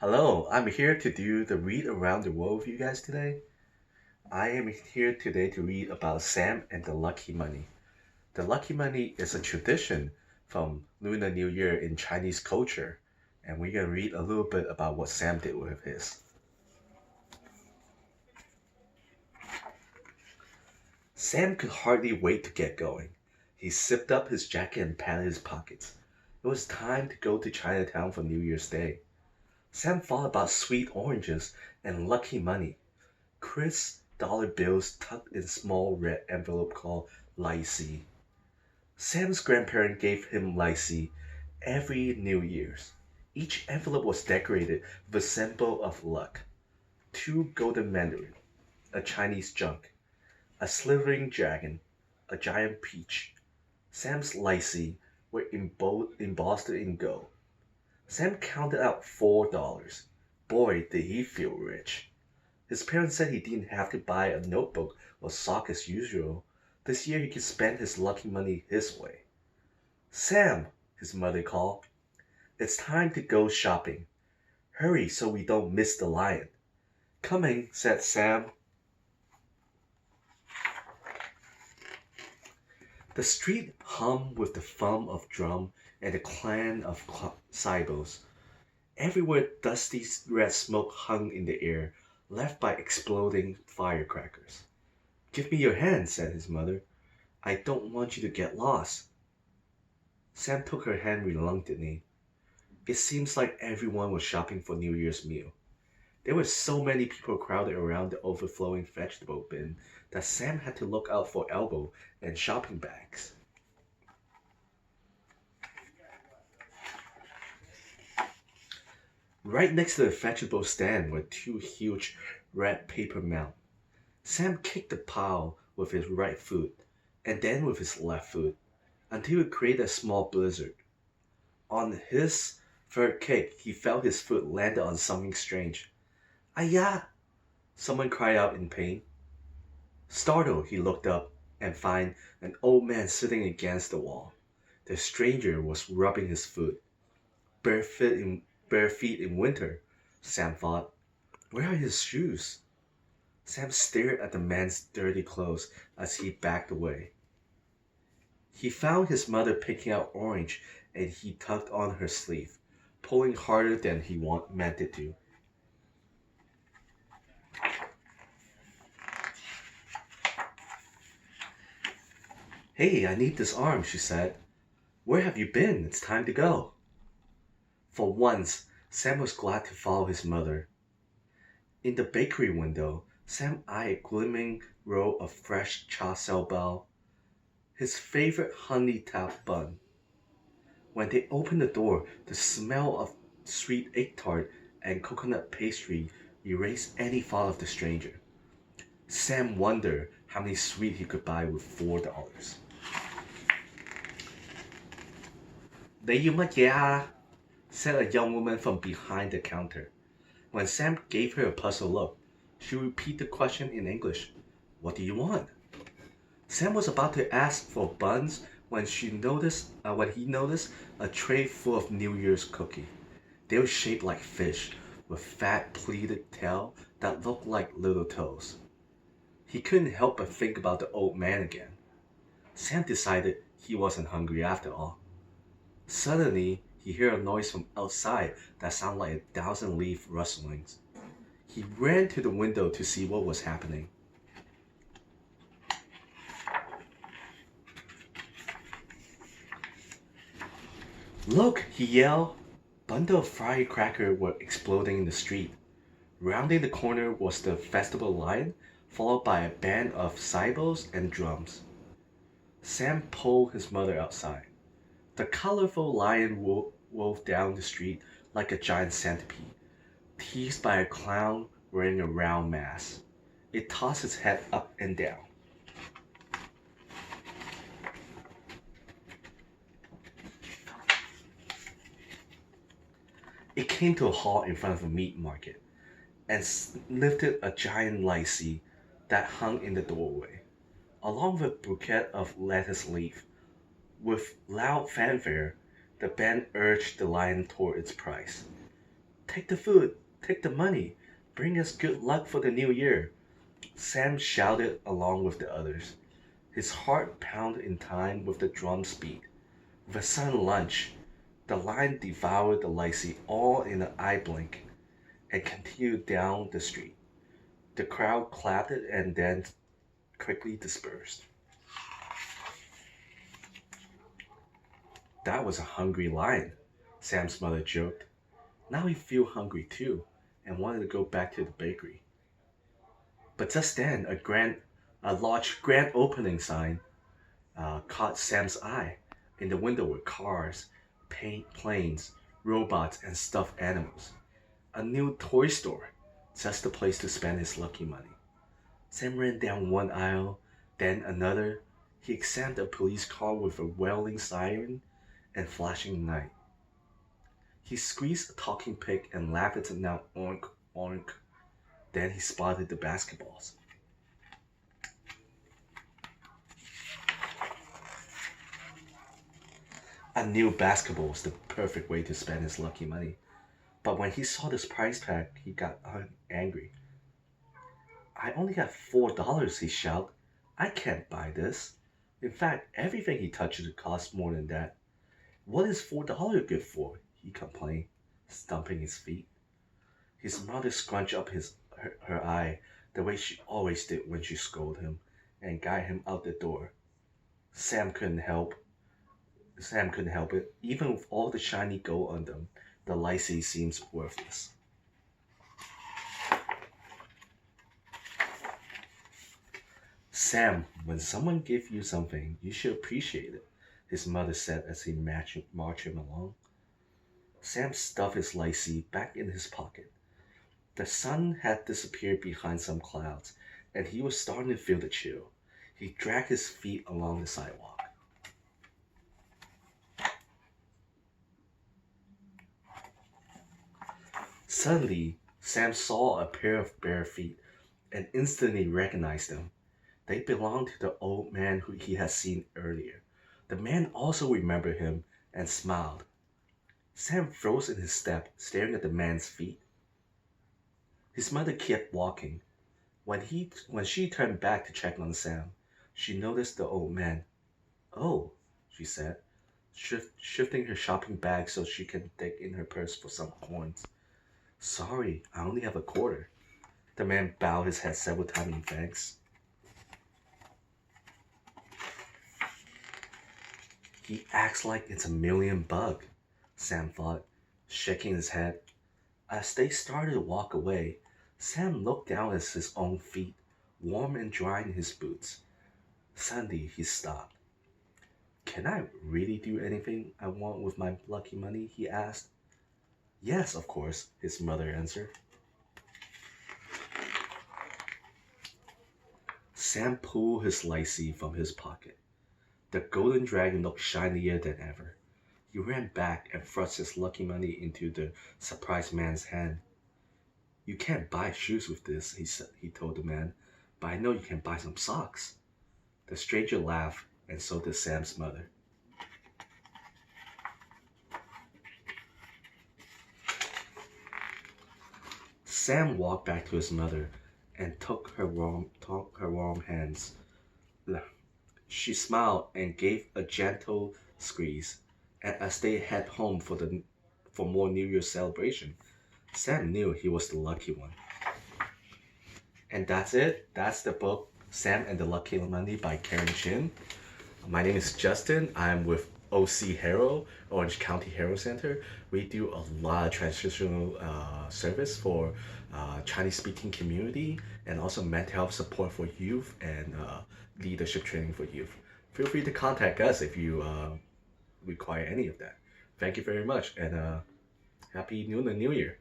Hello, I'm here to do the read around the world with you guys today. I am here today to read about Sam and the Lucky Money. The Lucky Money is a tradition from Lunar New Year in Chinese culture, and we're gonna read a little bit about what Sam did with his. Sam could hardly wait to get going. He zipped up his jacket and patted his pockets. It was time to go to Chinatown for New Year's Day. Sam thought about sweet oranges and lucky money. Crisp dollar bills tucked in a small red envelope called lycee. Sam's grandparents gave him lycee every New Year's. Each envelope was decorated with a symbol of luck. Two golden mandarin, a Chinese junk, a slithering dragon, a giant peach. Sam's lycee were embossed in gold. Sam counted out $4. Boy, did he feel rich. His parents said he didn't have to buy a notebook or sock as usual. This year he could spend his lucky money his way. Sam, his mother called. It's time to go shopping. Hurry so we don't miss the lion. Coming, said Sam. The street hummed with the thump of drum and the clang of cymbals. Everywhere dusty red smoke hung in the air, left by exploding firecrackers. Give me your hand, said his mother. I don't want you to get lost. Sam took her hand reluctantly. It seems like everyone was shopping for New Year's meal. There were so many people crowded around the overflowing vegetable bin that Sam had to look out for elbow and shopping bags. Right next to the vegetable stand were two huge red paper mounds. Sam kicked the pile with his right foot and then with his left foot until it created a small blizzard. On his third kick, he felt his foot landed on something strange. Ayah! Someone cried out in pain. Startled, he looked up and found an old man sitting against the wall. The stranger was rubbing his foot. Bare feet in winter, Sam thought. Where are his shoes? Sam stared at the man's dirty clothes as he backed away. He found his mother picking out orange and he tugged on her sleeve, pulling harder than he meant it to. Hey, I need this arm, she said. Where have you been? It's time to go. For once, Sam was glad to follow his mother. In the bakery window, Sam eyed a gleaming row of fresh char-siu-bao, his favorite honey-topped bun. When they opened the door, the smell of sweet egg tart and coconut pastry erased any thought of the stranger. Sam wondered how many sweets he could buy with $4. 你要乜嘢啊? Said a young woman from behind the counter. When Sam gave her a puzzled look, she repeated the question in English. What do you want? Sam was about to ask for buns when he noticed a tray full of New Year's cookies. They were shaped like fish, with fat pleated tail that looked like little toes. He couldn't help but think about the old man again. Sam decided he wasn't hungry after all. Suddenly, he heard a noise from outside that sounded like 1,000-leaf rustlings. He ran to the window to see what was happening. Look, he yelled. Bundles of firecrackers were exploding in the street. Rounding the corner was the festival lion, followed by a band of cymbals and drums. Sam pulled his mother outside. The colorful lion wove down the street like a giant centipede, teased by a clown wearing a round mask. It tossed its head up and down. It came to a halt in front of a meat market and lifted a giant lycee that hung in the doorway, along with a bouquet of lettuce leaf. With loud fanfare, the band urged the lion toward its prize. Take the food, take the money, bring us good luck for the new year. Sam shouted along with the others. His heart pounded in time with the drum's beat. With a sudden lunge, the lion devoured the lycee all in an eye blink and continued down the street. The crowd clapped and then quickly dispersed. That was a hungry lion, Sam's mother joked. Now he feel hungry too and wanted to go back to the bakery. But just then, a large grand opening sign caught Sam's eye. In the window were cars, paint planes, robots, and stuffed animals. A new toy store, just the place to spend his lucky money. Sam ran down one aisle, then another. He examined a police car with a wailing siren and flashing light. He squeezed a talking pig and laughed at it now oink oink. Then he spotted the basketballs. I knew basketball was the perfect way to spend his lucky money. But when he saw this price tag, he got angry. I only got $4, he shouted. I can't buy this. In fact, everything he touches costs more than that. What is $4 good for? He complained, stomping his feet. His mother scrunched up her eye the way she always did when she scolded him and guided him out the door. Sam couldn't help it. Even with all the shiny gold on them, the lycee seems worthless. Sam, when someone gives you something, you should appreciate it, his mother said as he marched him along. Sam stuffed his lycee back in his pocket. The sun had disappeared behind some clouds, and he was starting to feel the chill. He dragged his feet along the sidewalk. Suddenly, Sam saw a pair of bare feet and instantly recognized them. They belonged to the old man who he had seen earlier. The man also remembered him and smiled. Sam froze in his step, staring at the man's feet. His mother kept walking. When she turned back to check on Sam, she noticed the old man. "Oh," she said, shifting her shopping bag so she can dig in her purse for some coins. "Sorry, I only have a quarter." The man bowed his head several times in thanks. He acts like it's $1,000,000, Sam thought, shaking his head. As they started to walk away, Sam looked down at his own feet, warm and dry in his boots. Suddenly, he stopped. "Can I really do anything I want with my lucky money?" he asked. "Yes, of course," his mother answered. Sam pulled his lycee from his pocket. The golden dragon looked shinier than ever. He ran back and thrust his lucky money into the surprised man's hand. "You can't buy shoes with this," he told the man, "but I know you can buy some socks." The stranger laughed, and so did Sam's mother. Sam walked back to his mother and took her warm hands. She smiled and gave a gentle squeeze. And as they head home for more New Year's celebration, Sam knew he was the lucky one. And that's it. That's the book Sam and the Lucky Money by Karen Chinn. My name is Justin. I'm with OC Herald, Orange County Herald Center. We do a lot of transitional service for Chinese-speaking community and also mental health support for youth and leadership training for youth. Feel free to contact us if you require any of that. Thank you very much, and Happy New Year.